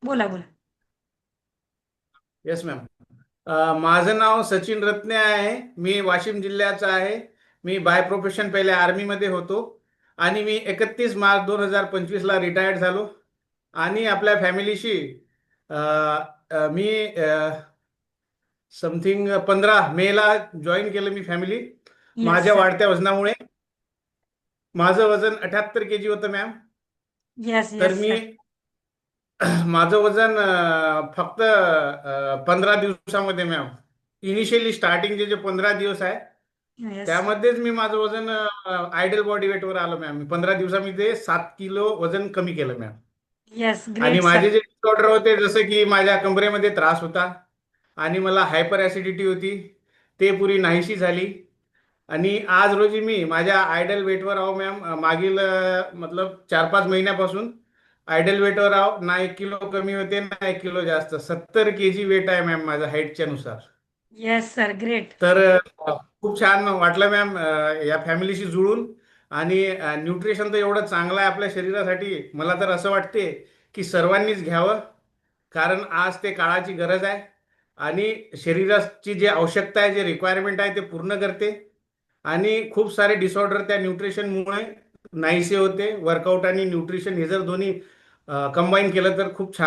बोला बोला. Yes ma'am. माझं नाव सचिन रत्ने आहे. मी वाशिम जिल्ह्याचा आहे. मी बाय प्रोफेशन पहिले आर्मीमध्ये होतो आणि मी 31 मार्च 2025ला रिटायर्ड झालो. आणि आपल्या फॅमिलीशी अ, मी समथिंग 15 मेला जॉईन केलं मी फॅमिली. येस माझ्या सर. वाढत्या वजनामुळे माझं वजन 78 kg होतं मॅम. येस तर येस मी सर. माझं वजन फक्त 15 दिवसामध्ये मॅम, इनिशियली स्टार्टिंगचे जे 15 दिवस आहे येस. त्यामध्येच मी माझं वजन आयडल बॉडी वेटवर आलो मॅम. 15 दिवसामध्ये 7 किलो वजन कमी केलं मॅम. येस आणि ग्रेट सर. माझे जे डिसऑर्डर होते, जसं की माझ्या कमरेमध्ये त्रास होता आणि मला हायपर ॲसिडिटी होती, ते पुरी नाहीशी झाली. आणि आज रोजी मी माझ्या आयडल वेटवर आहो मॅम. मागील मतलब 4-5 महिन्यापासून आयडल वेटवर आहो. ना 1 किलो कमी होते ना 1 किलो जास्त. 70 kg वेट आहे मॅम माझं हाईटच्या नुसार. Yes sir great. तर खूप छान वाटलं मॅम या फॅमिलीशी जुळून. आणि न्यूट्रिशन तर एवढं चांगलं आहे आपल्या शरीरासाठी. मला तर असं वाटते की सर्वांनीच घ्यावं, कारण आज ते काळाची गरज आहे. आणि शरीराची जी आवश्यकता आहे, जे रिक्वायरमेंट आहे ते पूर्ण करते. आणि खूप सारे डिसऑर्डर त्या न्यूट्रिशनमुळे नाहीसे होते. वर्कआउट आणि न्यूट्रिशन हे जर दोन्ही कंबाईन केलं तर खूप छान